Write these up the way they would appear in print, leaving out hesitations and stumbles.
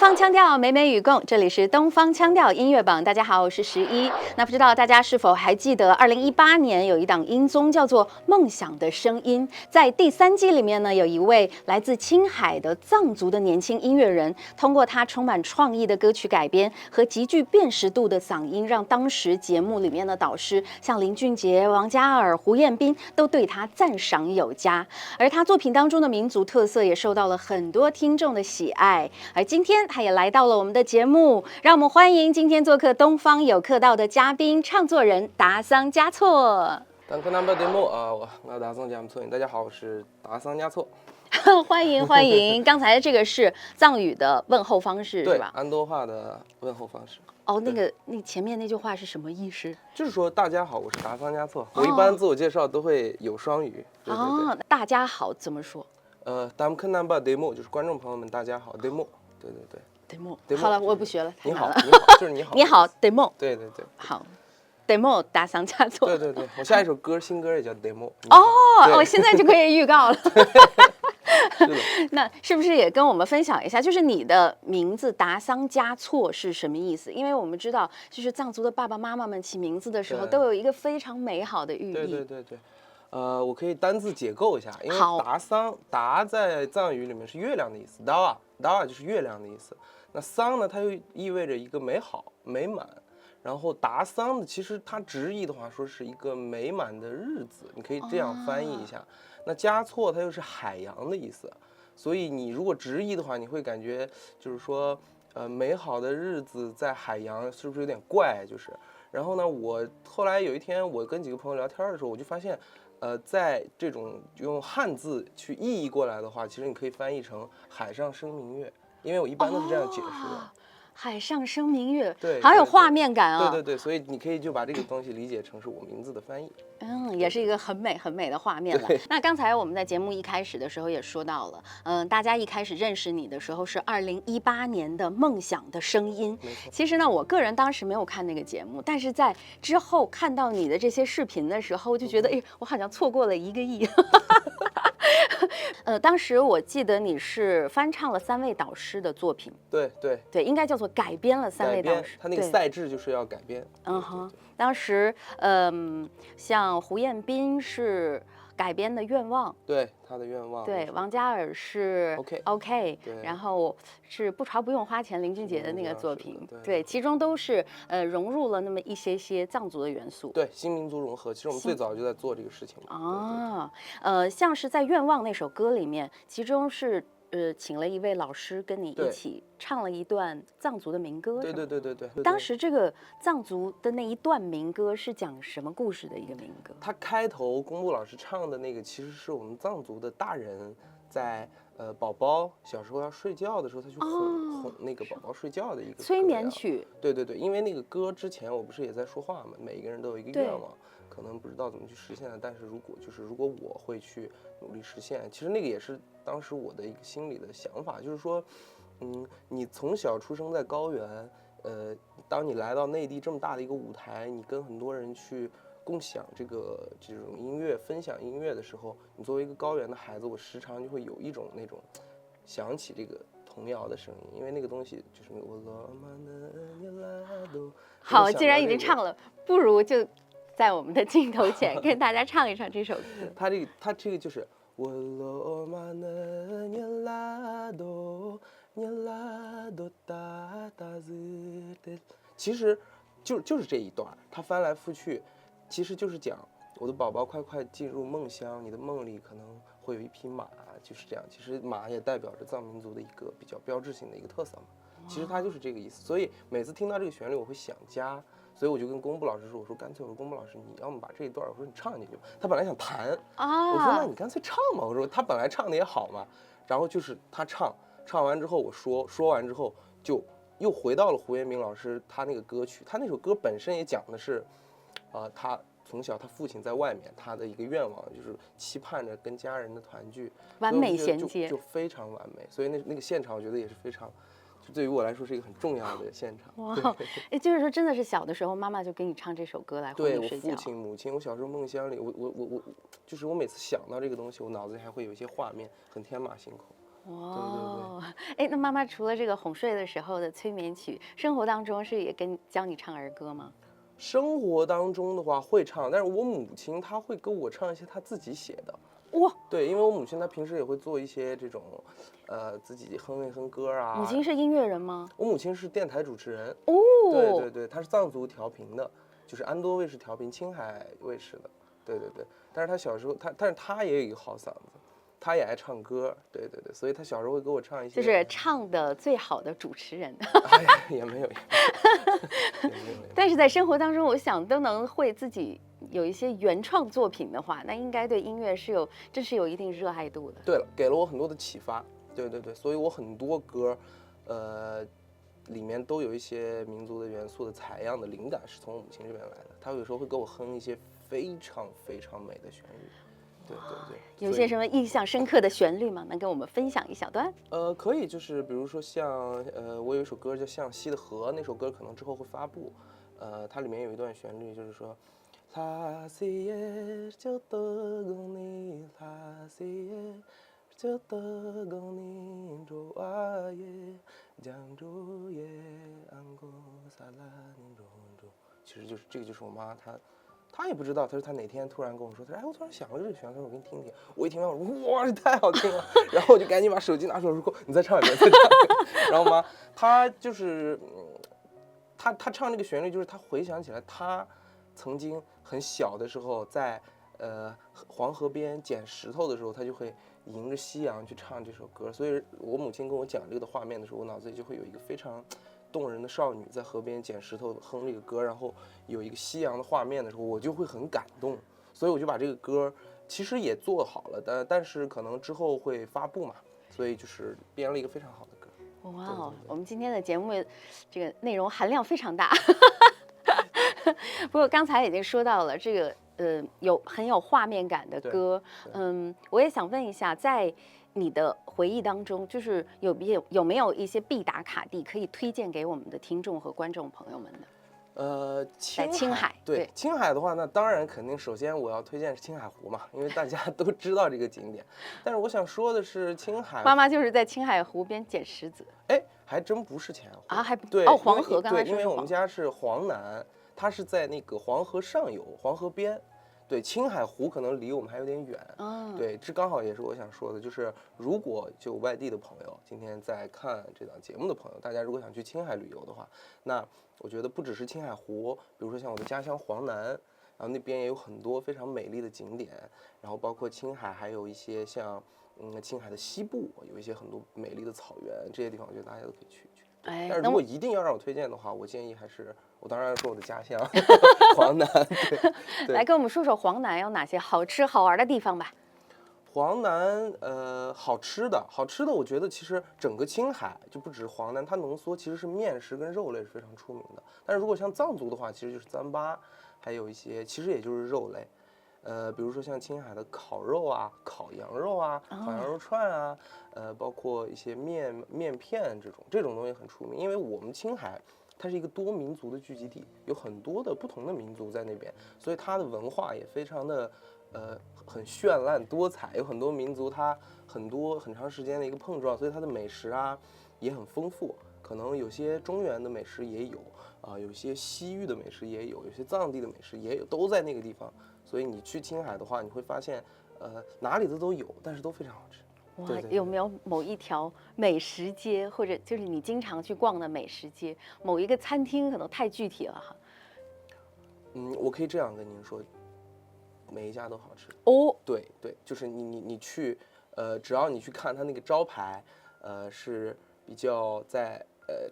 方腔调，美美与共，这里是东方腔调音乐榜。大家好，我是11。那不知道大家是否还记得2018年有一档音综叫做《梦想的声音》，在第3季里面呢，有一位来自青海的藏族的年轻音乐人，通过他充满创意的歌曲改编和极具辨识度的嗓音，让当时节目里面的导师像林俊杰、王嘉尔、胡彦斌都对他赞赏有加。而他作品当中的民族特色也受到了很多听众的喜爱。而今天他也来到了我们的节目，让我们欢迎今天做客东方有客道的嘉宾唱作人达桑嘉措。我达桑嘉措，大家好，我是达桑嘉措。欢迎欢迎，刚才这个是藏语的问候方式是吧？对，安多话的问候方式。哦，那前面那句话是什么意思？就是说大家好，我是达桑嘉措。我一般自我介绍都会有双语。对。大家好怎么说？Damkanamba demo 就是观众朋友们大家好 demo。对。demo。好了，我不学了。你好，就是你好。你好 demo。对。好。demo 达桑嘉措。对，我下一首歌新歌也叫 demo。我现在就可以预告了。那是不是也跟我们分享一下，就是你的名字达桑嘉措是什么意思？因为我们知道，就是藏族的爸爸妈妈们起名字的时候都有一个非常美好的寓意。对。我可以单字解构一下，因为达在藏语里面是月亮的意思 ，dawa 就是月亮的意思。那桑呢，它又意味着一个美好、美满。然后达桑的其实它直译的话说是一个美满的日子，你可以这样翻译一下。那嘉措它又是海洋的意思，所以你如果直译的话，你会感觉就是说，美好的日子在海洋是不是有点怪？就是，然后呢，我后来有一天我跟几个朋友聊天的时候，我就发现，在这种用汉字去意译过来的话，其实你可以翻译成海上生明月，因为我一般都是这样解释的。海上生明月，对，好有画面感啊！对，所以你可以就把这个东西理解成是我名字的翻译。也是一个很美的画面了。那刚才我们在节目一开始的时候也说到了，大家一开始认识你的时候是2018年的《梦想的声音》。其实呢，我个人当时没有看那个节目，但是在之后看到你的这些视频的时候，我就觉得，我好像错过了1个亿。当时我记得你是翻唱了3位导师的作品，对，应该叫做改编了3位导师，他那个赛制就是要改编。当时像胡彦斌是改编的《愿望》，对他的愿望，对，王嘉尔是 OK，对，然后是不潮不用花钱林俊杰的那个作品，对，其中都是融入了那么一些藏族的元素，对，新民族融合，其实我们最早就在做这个事情嘛。像是在《愿望》那首歌里面，其中是请了一位老师跟你一起唱了一段藏族的民歌。对。当时这个藏族的那一段民歌是讲什么故事的一个民歌？他开头公布老师唱的那个，其实是我们藏族的大人在宝宝小时候要睡觉的时候，他去哄那个宝宝睡觉的一个催眠曲。对，因为那个歌之前我不是也在说话嘛，每一个人都有一个愿望。可能不知道怎么去实现的，但是如果我会去努力实现，其实那个也是当时我的一个心里的想法，就是说，你从小出生在高原，当你来到内地这么大的一个舞台，你跟很多人去共享这种音乐、分享音乐的时候，你作为一个高原的孩子，我时常就会有一种那种想起这个童谣的声音，因为那个东西就是那个好，既然已经唱了，不如就在我们的镜头前跟大家唱一唱这首歌。他这个就是我罗玛呢尼拉多尼拉多达达子的，其实就是这一段，他翻来覆去，其实就是讲我的宝宝快进入梦乡，你的梦里可能会有一匹马，就是这样。其实马也代表着藏民族的一个比较标志性的一个特色嘛。其实它就是这个意思，所以每次听到这个旋律，我会想家。所以我就跟公布老师说，我说干脆，我说公布老师，你要么把这一段，我说你唱进去吧。他本来想弹我说那你干脆唱嘛。我说他本来唱的也好嘛。然后就是他唱完之后，我说完之后，就又回到了胡彦斌老师他那个歌曲。他那首歌本身也讲的是，他从小他父亲在外面，他的一个愿望就是期盼着跟家人的团聚，完美衔接，就非常完美。所以那个现场我觉得也是非常。对于我来说是一个很重要的现场。哇，就是说真的是小的时候妈妈就给你唱这首歌来哄你睡觉。对，我父亲母亲，我小时候梦乡里，我就是我每次想到这个东西，我脑子里还会有一些画面，很天马行空。哇，哎，那妈妈除了这个哄睡的时候的催眠曲，生活当中是也教你唱儿歌吗？生活当中的话会唱，但是我母亲她会跟我唱一些她自己写的。哇，对，因为我母亲她平时也会做一些这种，自己哼一哼歌啊。母亲是音乐人吗？我母亲是电台主持人。哦，对对对，她是藏族调频的，就是安多卫视调频、青海卫视的。对对对，但是她小时候但是她也有一个好嗓子，她也爱唱歌。对对对，所以她小时候会给我唱一些，就是唱的最好的主持人。哎呀，也没有。但是在生活当中，我想都能会自己有一些原创作品的话，那应该对音乐真是有一定热爱度的。对了，给了我很多的启发。对对对，所以我很多歌，里面都有一些民族的元素的采样的灵感是从我母亲这边来的。她有时候会给我哼一些非常非常美的旋律。对对对，有些什么印象深刻的旋律吗？能跟我们分享一小段？可以，就是比如说像我有一首歌叫《向西的河》，那首歌可能之后会发布。它里面有一段旋律，就是说，拉西耶就得贡尼，拉西耶就得贡尼，周阿耶江州耶安哥萨拉尼周周。其实就是这个，就是我妈她也不知道，她说她哪天突然跟我说，她说哎，我突然想了这个旋律，我给你听听。我一听完，我说哇，这太好听了。然后我就赶紧把手机拿出来说，你再唱一遍，再唱一遍。然后妈，她就是她唱这个旋律，就是她回想起来，她曾经很小的时候在黄河边捡石头的时候，她就会迎着夕阳去唱这首歌。所以我母亲跟我讲这个的画面的时候，我脑子里就会有一个非常动人的少女在河边捡石头哼这个歌，然后有一个夕阳的画面的时候，我就会很感动。所以我就把这个歌其实也做好了，但是可能之后会发布嘛，所以就是编了一个非常好的歌。哇哦，我们今天的节目这个内容含量非常大。不过刚才已经说到了这个很有画面感的歌，我也想问一下，在你的回忆当中，就是有没有一些必打卡地可以推荐给我们的听众和观众朋友们的？在青海，对青海的话，那当然肯定首先我要推荐是青海湖嘛，因为大家都知道这个景点。但是我想说的是，青海妈妈就是在青海湖边捡石子。哎，还真不是青海湖啊，对哦，黄河刚才对，因为我们家是黄南，它是在那个黄河上游，黄河边。对，青海湖可能离我们还有点远。对，这刚好也是我想说的，就是如果就外地的朋友，今天在看这档节目的朋友，大家如果想去青海旅游的话，那我觉得不只是青海湖，比如说像我的家乡黄南，然后那边也有很多非常美丽的景点，然后包括青海还有一些像青海的西部有一些很多美丽的草原，这些地方我觉得大家都可以去。但是如果一定要让我推荐的话，我建议还是我当然说我的家乡黄南。对，来跟我们说说黄南有哪些好吃好玩的地方吧。黄南好吃的，我觉得其实整个青海就不止黄南，它浓缩其实是面食跟肉类是非常出名的。但是如果像藏族的话，其实就是糌粑，还有一些其实也就是肉类。比如说像青海的烤肉啊、烤羊肉啊、烤羊肉串啊，包括一些面片这种东西很出名。因为我们青海它是一个多民族的聚集地，有很多的不同的民族在那边，所以它的文化也非常的很绚烂多彩，有很多民族它很长时间的一个碰撞，所以它的美食啊也很丰富。可能有些中原的美食也有有些西域的美食也有些藏地的美食也有，都在那个地方。所以你去青海的话，你会发现，哪里的都有，但是都非常好吃。哇，有没有某一条美食街，或者就是你经常去逛的美食街，某一个餐厅可能太具体了哈。我可以这样跟您说，每一家都好吃哦。对对，就是你去，只要你去看它那个招牌，是比较在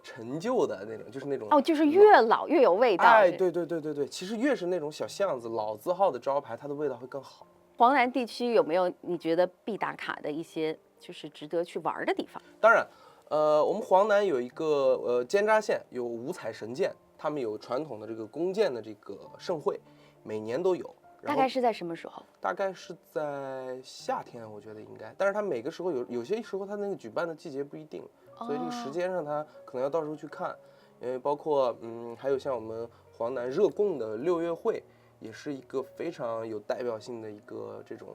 陈旧的那种，就是那种就是越老越有味道。哎，对对对对对，其实越是那种小巷子、老字号的招牌，它的味道会更好。黄南地区有没有你觉得必打卡的一些就是值得去玩的地方？当然，我们黄南有一个尖扎县有五彩神剑，他们有传统的这个弓箭的这个盛会，每年都有。大概是在什么时候？大概是在夏天，我觉得应该。但是它每个时候有些时候它那个举办的季节不一定，所以这个时间上它可能要到时候去看。因为包括还有像我们黄南热贡的6月会，也是一个非常有代表性的一个这种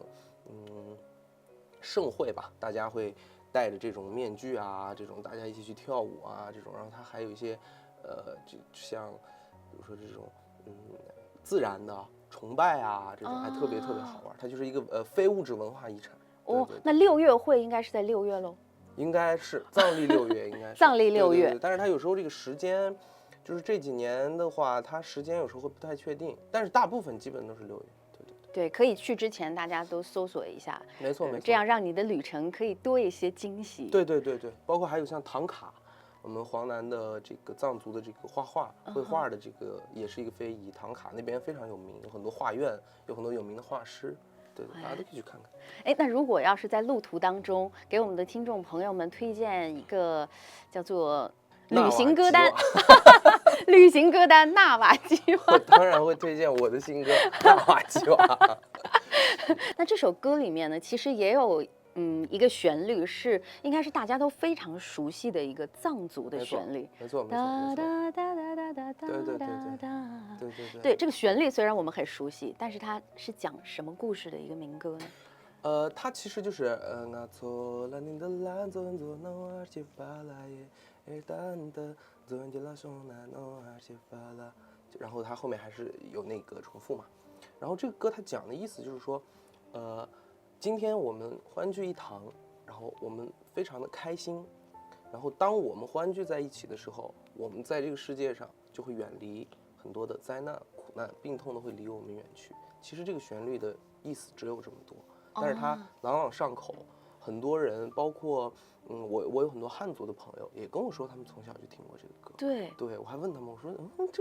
盛会吧，大家会戴着这种面具啊，这种大家一起去跳舞啊，这种，然后它还有一些就像比如说这种自然的崇拜啊，这种还特别特别好玩。它就是一个非物质文化遗产。哦，那6月会应该是在6月喽？应该是藏历6月，应该是藏历6月。对，但是它有时候这个时间，就是这几年的话，它时间有时候会不太确定，但是大部分基本都是6月。对，可以去之前大家都搜索一下，没错没错，这样让你的旅程可以多一些惊喜。对，包括还有像唐卡，我们黄南的这个藏族的这个绘画的这个也是一个非遗，唐卡那边非常有名，有很多画院，有很多有名的画师，对，大家都可以去看看。哎，那如果要是在路途当中给我们的听众朋友们推荐一个叫做旅行歌单，旅行歌单纳瓦吉瓦，我当然会推荐我的新歌《纳瓦吉瓦》。那这首歌里面呢，其实也有一个旋律是应该是大家都非常熟悉的一个藏族的旋律，没错。对，这个旋律虽然我们很熟悉，但是它是讲什么故事的一个民歌呢？它其实就是然后它后面还是有那个重复嘛。然后这个歌它讲的意思就是说，今天我们欢聚一堂，然后我们非常的开心，然后当我们欢聚在一起的时候，我们在这个世界上就会远离很多的灾难、苦难、病痛都会离我们远去。其实这个旋律的意思只有这么多，但是它朗朗上口，很多人包括我有很多汉族的朋友也跟我说他们从小就听过这个歌。对，我还问他们，我说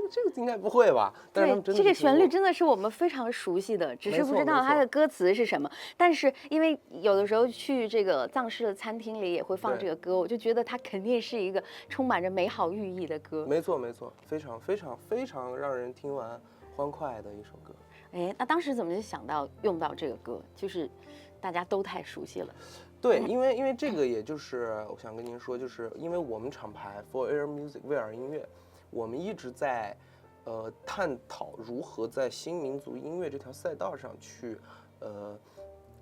这个应该不会吧？但是他们真的这个旋律真的是我们非常熟悉的，只是不知道它的歌词是什么。但是因为有的时候去这个藏式的餐厅里也会放这个歌，我就觉得它肯定是一个充满着美好寓意的歌。没错，非常非常非常让人听完欢快的一首歌。哎，那当时怎么就想到用到这个歌？就是大家都太熟悉了。对，因为这个也就是我想跟您说，就是因为我们厂牌 For Air Music 威尔音乐，我们一直在探讨如何在新民族音乐这条赛道上去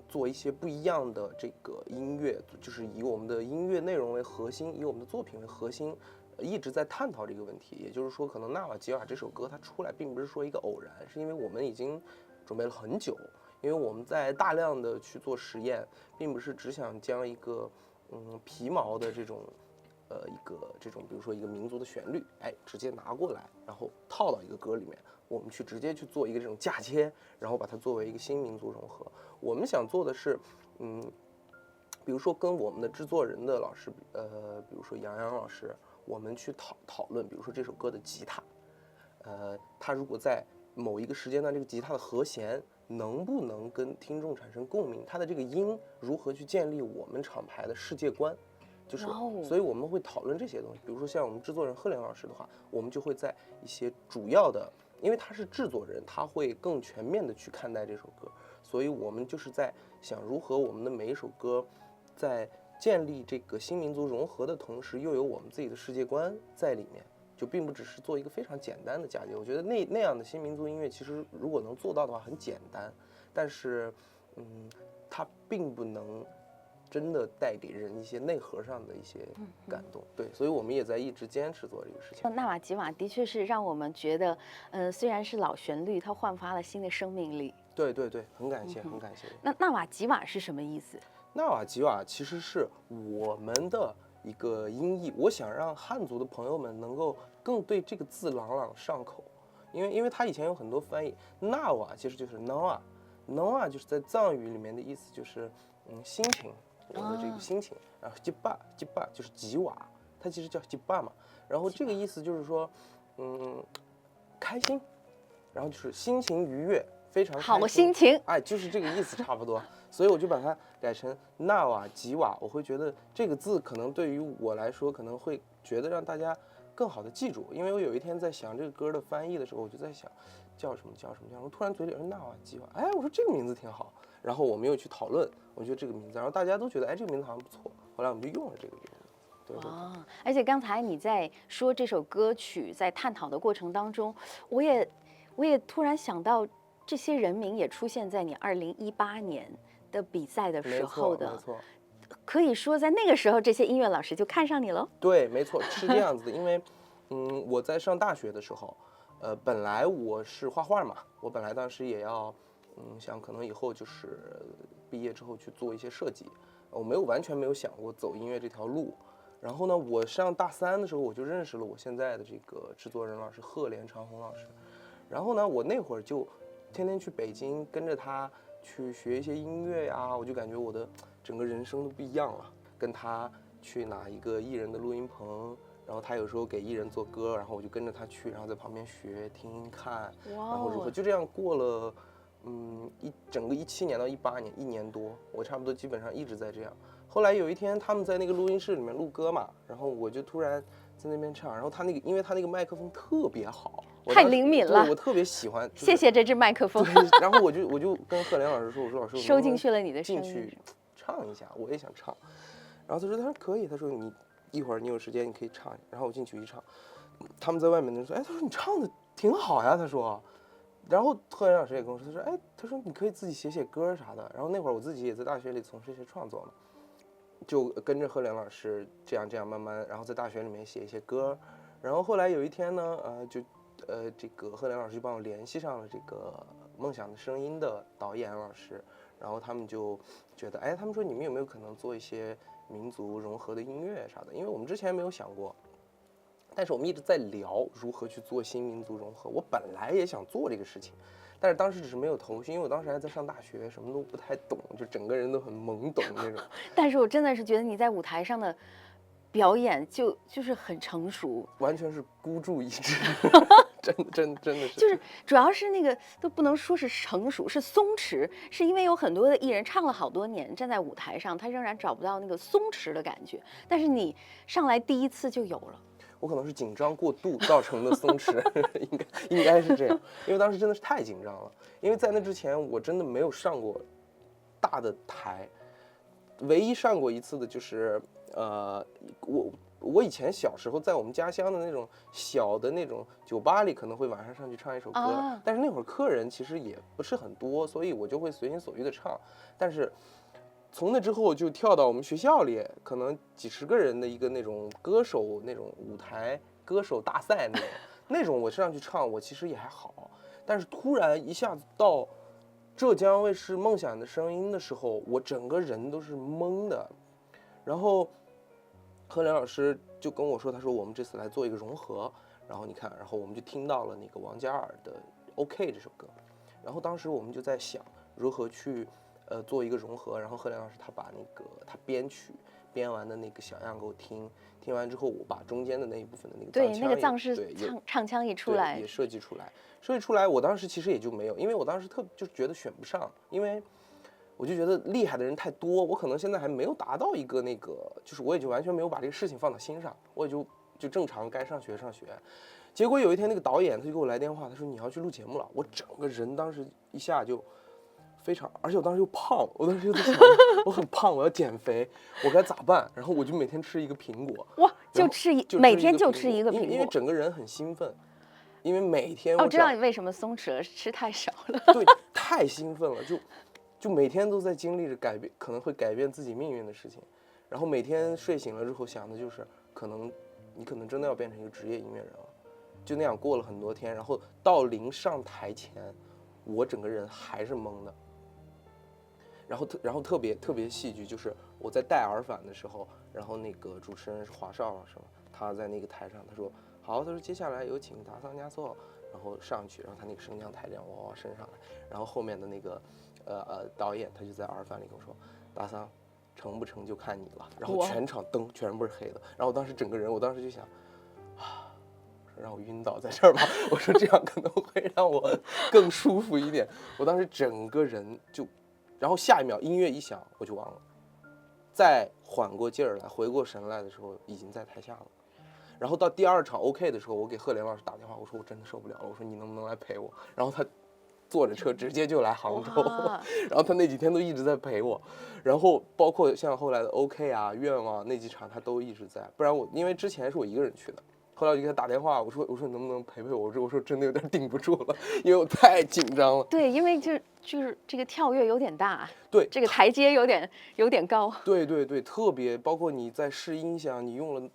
做一些不一样的这个音乐，就是以我们的音乐内容为核心，以我们的作品为核心，一直在探讨这个问题。也就是说，可能纳瓦吉瓦这首歌它出来并不是说一个偶然，是因为我们已经准备了很久。因为我们在大量的去做实验，并不是只想将一个皮毛的这种比如说一个民族的旋律，直接拿过来，然后套到一个歌里面，我们去直接去做一个这种嫁接，然后把它作为一个新民族融合。我们想做的是，比如说跟我们的制作人的老师，比如说杨老师，我们去讨论，比如说这首歌的吉他，它如果在某一个时间段，这个吉他的和弦能不能跟听众产生共鸣？它的这个音如何去建立我们厂牌的世界观？所以我们会讨论这些东西。比如说像我们制作人贺良老师的话，我们就会在一些主要的，因为他是制作人，他会更全面的去看待这首歌。所以我们就是在想如何我们的每一首歌，在建立这个新民族融合的同时，又有我们自己的世界观在里面。就并不只是做一个非常简单的嫁接，我觉得那样的新民族音乐，其实如果能做到的话很简单，但是，它并不能真的带给人一些内核上的一些感动。对，所以我们也在一直坚持做这个事情。纳瓦吉瓦的确是让我们觉得，虽然是老旋律，它焕发了新的生命力。对，很感谢，很感谢。那纳瓦吉瓦是什么意思？纳瓦吉瓦其实是我们的一个音译，我想让汉族的朋友们能够更对这个字朗朗上口，因为它以前有很多翻译，纳瓦其实就是 noa 就是在藏语里面的意思就是心情，我的这个心情，然后吉巴就是吉瓦，它其实叫吉巴嘛，然后这个意思就是说开心，然后就是心情愉悦，非常好心情，就是这个意思差不多。所以我就把它改成纳瓦吉瓦，我会觉得这个字可能对于我来说可能会觉得让大家更好的记住，因为我有一天在想这个歌的翻译的时候，我就在想叫什么，我突然嘴里说纳瓦吉瓦，我说这个名字挺好，然后我们又去讨论，我觉得这个名字，然后大家都觉得这个名字好像不错，后来我们就用了这个名字。对。而且刚才你在说这首歌曲在探讨的过程当中，我也突然想到这些人名也出现在你2018年的比赛的时候的可以说在那个时候，这些音乐老师就看上你了。对，没错，是这样子的。因为，我在上大学的时候，本来我是画画嘛，我本来当时也要，想可能以后就是毕业之后去做一些设计，我完全没有想过走音乐这条路。然后呢，我上大3的时候，我就认识了我现在的这个制作人老师贺连长虹老师。然后呢，我那会儿就天天去北京跟着他去学一些音乐呀，我就感觉我的整个人生都不一样了。跟他去拿一个艺人的录音棚，然后他有时候给艺人做歌，然后我就跟着他去，然后在旁边学听看，然后如何就这样过了，整个17年到18年，1年多，我差不多基本上一直在这样。后来有一天他们在那个录音室里面录歌嘛，然后我就突然在那边唱，然后因为他那个麦克风特别好，太灵敏了，我特别喜欢。谢谢这支麦克风。然后我就跟贺连老师说，我说老师，收进去了你的声音，进去唱一下，我也想唱。然后他说可以，他说你一会儿你有时间你可以唱。然后我进去一唱，他们在外面就说，他说你唱的挺好呀，他说。然后贺连老师也跟我说，他说你可以自己写歌啥的。然后那会儿我自己也在大学里从事一些创作嘛，就跟着贺连老师这样慢慢，然后在大学里面写一些歌。然后后来有一天呢，这个贺连老师就帮我联系上了这个梦想的声音的导演老师。然后他们就觉得，他们说你们有没有可能做一些民族融合的音乐啥的？因为我们之前没有想过，但是我们一直在聊如何去做新民族融合。我本来也想做这个事情，但是当时只是没有头绪，因为我当时还在上大学，什么都不太懂，就整个人都很懵懂那种。但是我真的是觉得你在舞台上的表演就是很成熟，完全是孤注一掷。真的是，就是主要是那个都不能说是成熟，是松弛，是因为有很多的艺人唱了好多年，站在舞台上，他仍然找不到那个松弛的感觉，但是你上来第一次就有了。我可能是紧张过度造成的松弛，应该是这样，因为当时真的是太紧张了，因为在那之前我真的没有上过大的台，唯一上过一次的就是我以前小时候在我们家乡的那种小的那种酒吧里，可能会晚上上去唱一首歌，但是那会儿客人其实也不是很多，所以我就会随心所欲的唱。但是从那之后就跳到我们学校里，可能几十个人的一个那种歌手那种舞台歌手大赛那种我上去唱，我其实也还好。但是突然一下子到浙江卫视《梦想的声音》的时候，我整个人都是懵的。然后贺连老师就跟我说，他说我们这次来做一个融合，然后你看，然后我们就听到了那个王嘉尔的《OK》这首歌，然后当时我们就在想如何去做一个融合，然后贺连老师他把他编曲编完的那个小样给我听完之后，我把中间的那一部分的那个对那个藏式唱腔一出来，也设计出来，我当时其实也就没有，因为我当时就觉得选不上，因为我就觉得厉害的人太多，我可能现在还没有达到一个那个，就是我也就完全没有把这个事情放到心上，我也就正常该上学。结果有一天那个导演他就给我来电话，他说你要去录节目了，我整个人当时一下就非常，而且我当时又胖，我当时就在想我很胖，我要减肥，我该咋办？然后我就每天吃一个苹果，哇，每天就吃一个苹果，因为整个人很兴奋，因为每天我知道你为什么松弛了，吃太少了。对，太兴奋了，就每天都在经历着可能会改变自己命运的事情，然后每天睡醒了之后想的就是你可能真的要变成一个职业音乐人了，就那样过了很多天，然后到临上台前，我整个人还是懵的。然后特别戏剧，就是我在戴耳返的时候，然后那个主持人是华少老师嘛，他在那个台上，他说好，他说接下来有请达桑加措，然后上去，然后他那个升降台这样哇升上来，然后后面的那个导演他就在耳返里跟我说，达桑成不成就看你了，然后全场灯全部是黑的，然后我当时整个人，我当时就想让我晕倒在这儿吧，我说这样可能会让我更舒服一点，我当时整个人就。然后下一秒音乐一响我就忘了，再缓过劲儿来回过神来的时候已经在台下了。然后到第二场 OK 的时候，我给贺连老师打电话，我说我真的受不了了，我说你能不能来陪我？然后他坐着车直接就来杭州，然后他那几天都一直在陪我，然后包括像后来的 OK 啊愿望那几场他都一直在，不然因为之前是我一个人去的，后来我就给他打电话，我说你能不能陪陪我？我说真的有点顶不住了，因为我太紧张了。对，因为就是这个跳跃有点大，对，这个台阶有点高。对对对，特别包括你在试音响，你用了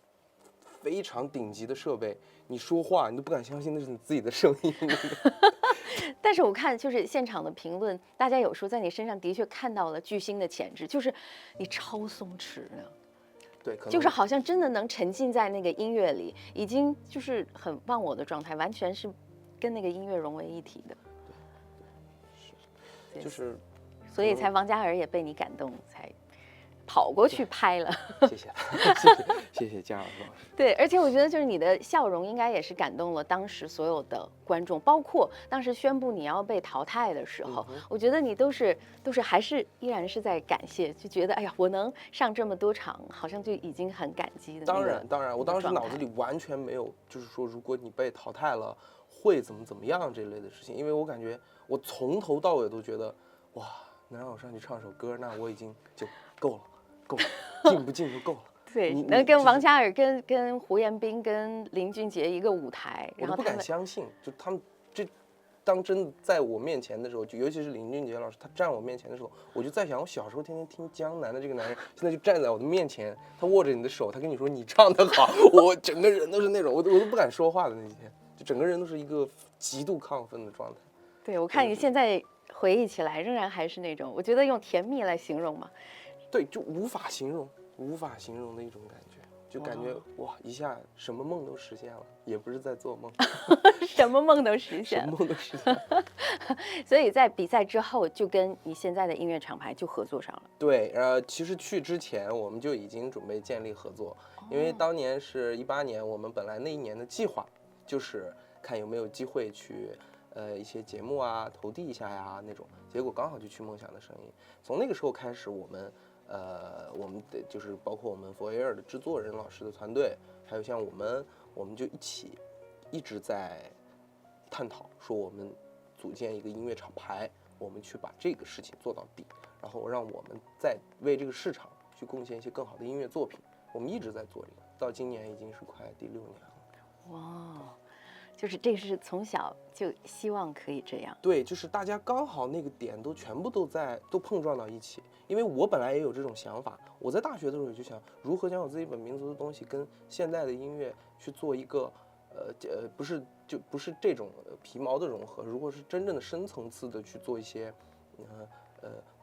非常顶级的设备，你说话你都不敢相信那是你自己的声音。但是我看就是现场的评论，大家有说在你身上的确看到了巨星的潜质，就是你超松弛的。对，可能就是好像真的能沉浸在那个音乐里，已经就是很忘我的状态，完全是跟那个音乐融为一体的。对，就是所以才王嘉尔也被你感动，才跑过去拍了。谢谢谢谢嘉尔老师。对，而且我觉得就是你的笑容应该也是感动了当时所有的观众，包括当时宣布你要被淘汰的时候，我觉得你都是还是依然是在感谢，就觉得哎呀，我能上这么多场，好像就已经很感激的。当然，我当时脑子里完全没有就是说如果你被淘汰了会怎么样这类的事情，因为我感觉我从头到尾都觉得哇，能让我上去唱首歌，那我已经就够了，进不进就够了。对，能跟王嘉尔、跟胡彦斌、跟林俊杰一个舞台，然后我都不敢相信，就他们这当真在我面前的时候，就尤其是林俊杰老师，他站我面前的时候，我就在想，我小时候天天听江南的这个男人，现在就站在我的面前，他握着你的手，他跟你说你唱得好，我整个人都是那种，我都不敢说话的那几天，就整个人都是一个极度亢奋的状态。对，我看你现在回忆起来，仍然还是那种，我觉得用甜蜜来形容嘛。对，就无法形容的一种感觉，就感觉哇，一下什么梦都实现了，也不是在做梦，什么梦都实现了，什么梦都实现了。所以在比赛之后，就跟你现在的音乐厂牌就合作上了。对，其实去之前我们就已经准备建立合作，因为当年是18年，我们本来那一年的计划就是看有没有机会去一些节目啊投递一下呀那种，结果刚好就去梦想的声音。从那个时候开始，我们的就是包括我们 For Air 的制作人老师的团队，还有像我们就一直在探讨说我们组建一个音乐厂牌，我们去把这个事情做到底，然后让我们再为这个市场去贡献一些更好的音乐作品。我们一直在做这个，到今年已经是快第6年了。哇，就是这是从小就希望可以这样。对，就是大家刚好那个点全部都碰撞到一起。因为我本来也有这种想法，我在大学的时候也就想如何将我自己本民族的东西跟现代的音乐去做一个不是这种皮毛的融合，如果是真正的深层次的去做一些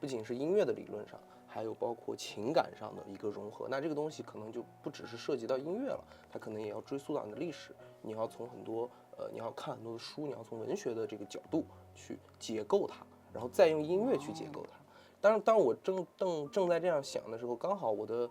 不仅是音乐的理论上，还有包括情感上的一个融合，那这个东西可能就不只是涉及到音乐了，它可能也要追溯到你的历史，你要从很多你要看很多的书，你要从文学的这个角度去解构它，然后再用音乐去解构它。当我正在这样想的时候，刚好我的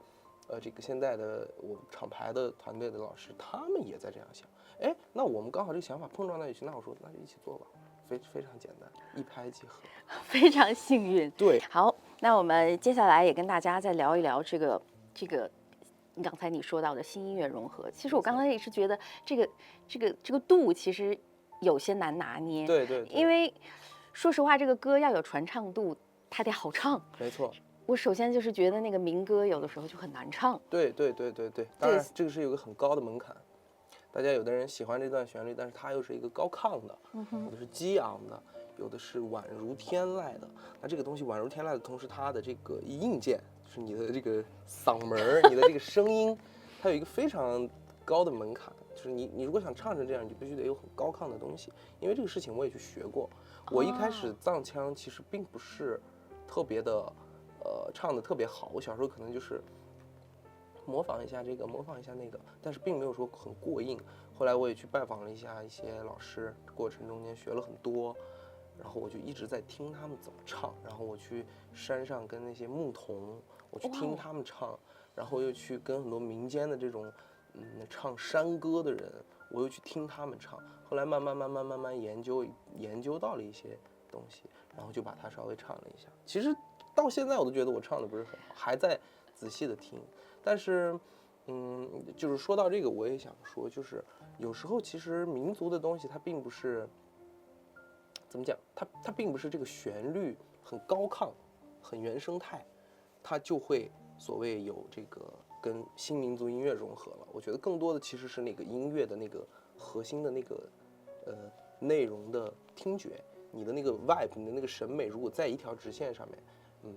这个现在的我厂牌的团队的老师，他们也在这样想，哎，那我们刚好这个想法碰撞在一起，那我说那就一起做吧，非常简单，一拍即合，非常幸运。对，好，那我们接下来也跟大家再聊一聊这个刚才你说到的新音乐融合。其实我刚才也是觉得这个度其实有些难拿捏，对，因为说实话，这个歌要有传唱度，它得好唱。没错。我首先就是觉得那个民歌有的时候就很难唱。对，当然这个是有个很高的门槛。大家有的人喜欢这段旋律，但是它又是一个高亢的，有的是激昂的，有的是宛如天籁的。那这个东西宛如天籁的同时，它的这个硬件就是你的这个嗓门，你的这个声音，它有一个非常高的门槛。就是你如果想唱成这样，你就必须得有很高亢的东西。因为这个事情我也去学过。我一开始藏腔其实并不是特别的。唱的特别好，我小时候可能就是模仿一下这个，模仿一下那个，但是并没有说很过硬。后来我也去拜访了一些老师，过程中间学了很多，然后我就一直在听他们怎么唱，然后我去山上跟那些牧童，我去听他们唱，然后又去跟很多民间的这种唱山歌的人，我又去听他们唱。后来慢慢研究到了一些东西，然后就把它稍微唱了一下。其实到现在我都觉得我唱的不是很好，还在仔细的听。但是就是说到这个，我也想说，就是有时候其实民族的东西它并不是怎么讲，它并不是这个旋律很高亢很原生态，它就会所谓有这个跟新民族音乐融合了。我觉得更多的其实是那个音乐的那个核心的那个内容的听觉，你的那个 vibe， 你的那个审美，如果在一条直线上面，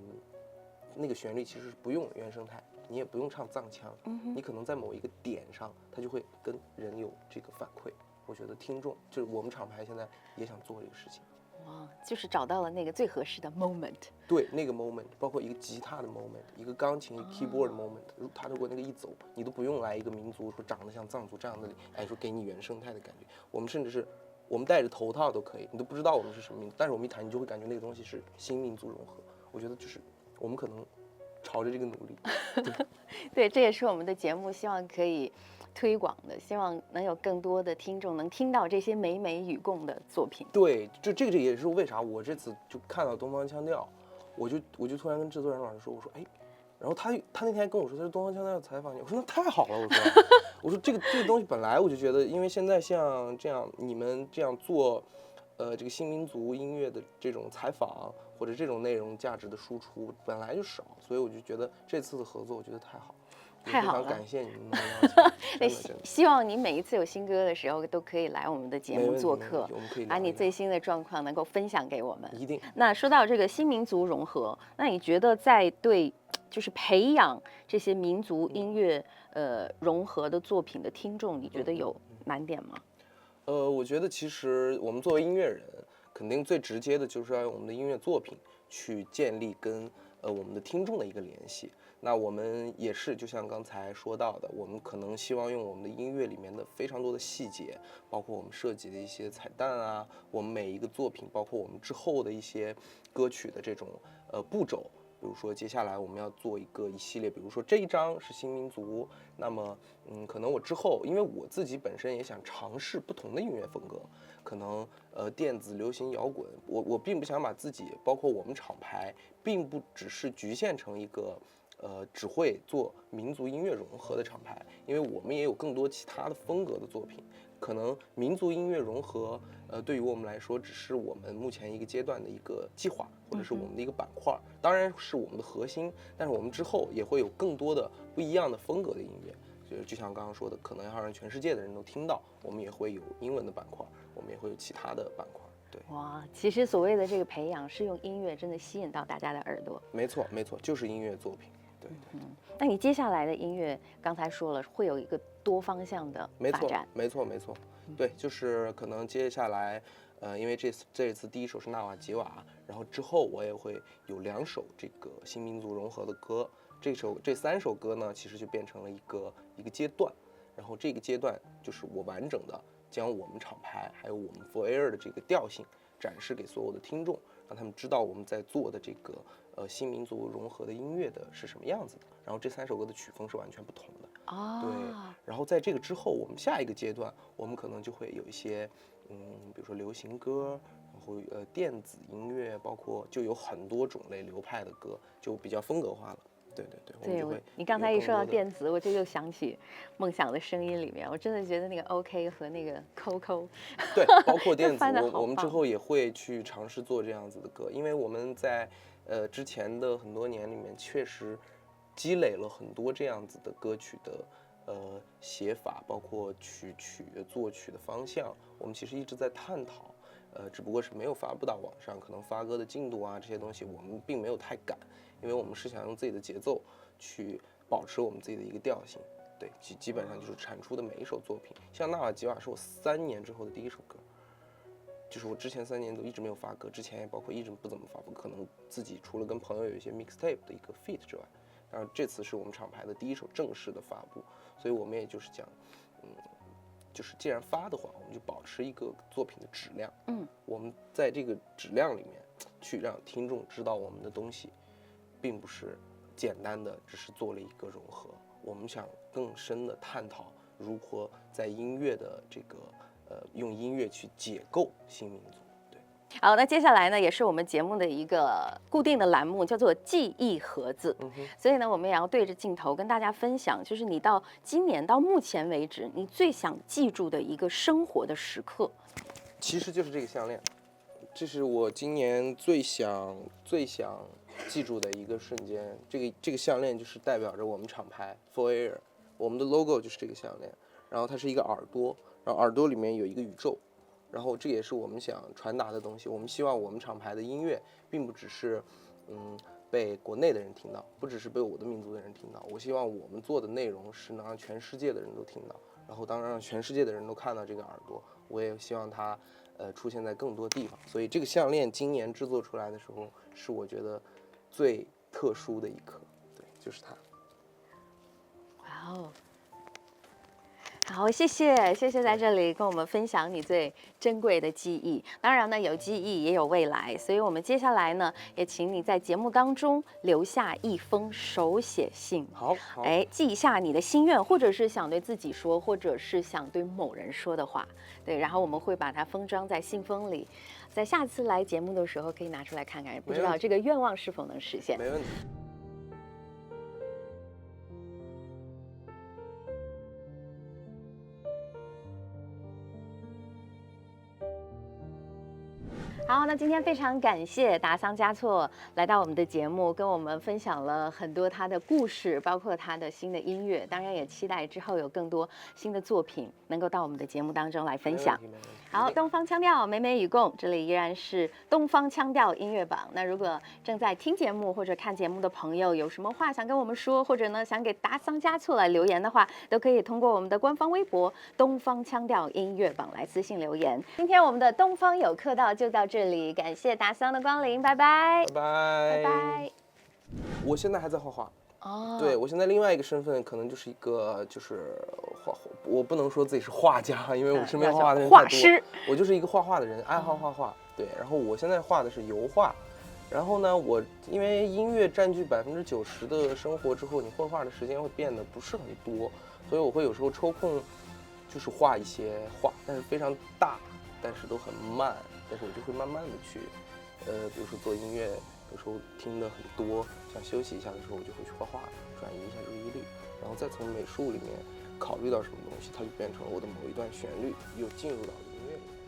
那个旋律其实是不用原声带，你也不用唱藏腔，你可能在某一个点上，它就会跟人有这个反馈。我觉得听众就是我们厂牌现在也想做这个事情。哇，就是找到了那个最合适的 moment。对，那个 moment， 包括一个吉他的 moment， 一个钢琴 keyboard 的 moment， 它如果那个一走，你都不用来一个民族说长得像藏族这样的，说给你原生态的感觉。我们甚至是我们戴着头套都可以，你都不知道我们是什么民族，但是我们一弹，你就会感觉那个东西是新民族融合。我觉得就是我们可能朝着这个努力。对，这也是我们的节目希望可以推广的，希望能有更多的听众能听到这些美美与共的作品。对，就这个也是为啥我这次就看到东方腔调，我就突然跟制作人老师说，我说哎，然后他那天还跟我说他是东方腔调采访你，我说那太好了，我说这个东西本来我就觉得，因为现在像这样你们这样做，这个新民族音乐的这种采访或者这种内容价值的输出本来就少，所以我就觉得这次的合作我觉得太好。太好了，非常感谢你们的邀请。希望你每一次有新歌的时候都可以来我们的节目做客，我们可以把你最新的状况能够分享给我们。一定。那说到这个新民族融合，那你觉得在对就是培养这些民族音乐融合的作品的听众，你觉得有难点吗？我觉得其实我们作为音乐人，肯定最直接的就是要用我们的音乐作品去建立跟我们的听众的一个联系。那我们也是，就像刚才说到的，我们可能希望用我们的音乐里面的非常多的细节，包括我们设计的一些彩蛋啊，我们每一个作品，包括我们之后的一些歌曲的这种步骤。比如说接下来我们要做一系列，比如说这一张是新民族，那么可能我之后，因为我自己本身也想尝试不同的音乐风格，可能电子、流行、摇滚，我并不想把自己，包括我们厂牌，并不只是局限成一个只会做民族音乐融合的厂牌，因为我们也有更多其他的风格的作品。可能民族音乐融合，对于我们来说，只是我们目前一个阶段的一个计划，或者是我们的一个板块，当然是我们的核心。但是我们之后也会有更多的不一样的风格的音乐，就像刚刚说的，可能要让全世界的人都听到。我们也会有英文的板块，我们也会有其他的板块。对，哇，其实所谓的这个培养，是用音乐真的吸引到大家的耳朵。没错，没错，就是音乐作品。对。那你接下来的音乐，刚才说了会有一个多方向的发展。没错。对，就是可能接下来，因为这一次第一首是纳瓦吉瓦，然后之后我也会有2首这个新民族融合的歌。这3首歌呢，其实就变成了一个阶段，然后这个阶段就是我完整的将我们厂牌还有我们 For Air 的这个调性展示给所有的听众，让他们知道我们在做的这个新民族融合的音乐的是什么样子的。然后这3首歌的曲风是完全不同的。对。然后在这个之后，我们下一个阶段，我们可能就会有一些比如说流行歌，然后电子音乐，包括就有很多种类流派的歌，就比较风格化了。对，你刚才一说到电子，我就又想起《梦想的声音》里面，我真的觉得那个 OK 和那个 Coco， 对，包括电子，我们之后也会去尝试做这样子的歌，因为我们在之前的很多年里面，确实积累了很多这样子的歌曲的写法，包括曲作曲的方向，我们其实一直在探讨。只不过是没有发布到网上，可能发歌的进度啊这些东西我们并没有太赶，因为我们是想用自己的节奏去保持我们自己的一个调性。对，基本上就是产出的每一首作品，像纳瓦吉瓦是我3年之后的第一首歌，就是我之前3年都一直没有发歌，之前也包括一直不怎么发布，可能自己除了跟朋友有一些 mixtape 的一个 feat 之外，然后这次是我们厂牌的第一首正式的发布，所以我们也就是讲就是既然发的话，我们就保持一个作品的质量。我们在这个质量里面去让听众知道我们的东西，并不是简单的只是做了一个融合。我们想更深的探讨如何在音乐的这个用音乐去解构新民族。好，那接下来呢，也是我们节目的一个固定的栏目，叫做记忆盒子。所以呢，我们也要对着镜头跟大家分享，就是你到今年到目前为止，你最想记住的一个生活的时刻。其实就是这个项链，这是我今年最想记住的一个瞬间。这个项链就是代表着我们厂牌 For Air， 我们的 logo 就是这个项链，然后它是一个耳朵，然后耳朵里面有一个宇宙，然后这也是我们想传达的东西。我们希望我们厂牌的音乐并不只是被国内的人听到，不只是被我的民族的人听到，我希望我们做的内容是能让全世界的人都听到，然后当然让全世界的人都看到这个耳朵，我也希望它出现在更多地方。所以这个项链今年制作出来的时候，是我觉得最特殊的一刻，对，就是它。哇哦！好，谢谢在这里跟我们分享你最珍贵的记忆。当然呢，有记忆也有未来，所以我们接下来呢，也请你在节目当中留下一封手写信。好，记一下你的心愿，或者是想对自己说，或者是想对某人说的话。对，然后我们会把它封装在信封里，在下次来节目的时候可以拿出来看看，不知道这个愿望是否能实现。没问题。好，那今天非常感谢达桑嘉措来到我们的节目，跟我们分享了很多他的故事，包括他的新的音乐。当然也期待之后有更多新的作品能够到我们的节目当中来分享。好，东方腔调美美与共，这里依然是东方腔调音乐榜。那如果正在听节目或者看节目的朋友，有什么话想跟我们说，或者呢想给达桑嘉措来留言的话，都可以通过我们的官方微博东方腔调音乐榜来私信留言。今天我们的东方有客到就到这里，感谢达桑的光临，拜拜，拜拜，拜拜。我现在还在画画。哦，对，我现在另外一个身份可能就是一个我不能说自己是画家，因为我身边画画的人太多。画师，我就是一个画画的人，爱好画画。对，然后我现在画的是油画。然后呢，我因为音乐占据90%的生活之后，你绘画的时间会变得不是很多，所以我会有时候抽空就是画一些画，但是非常大，但是都很慢，但是我就会慢慢的去，比如说做音乐，有时候听的很多，想休息一下的时候，我就会去画画，转移一下注意力，然后再从美术里面考虑到什么东西，它就变成了我的某一段旋律，又进入到了音乐里面。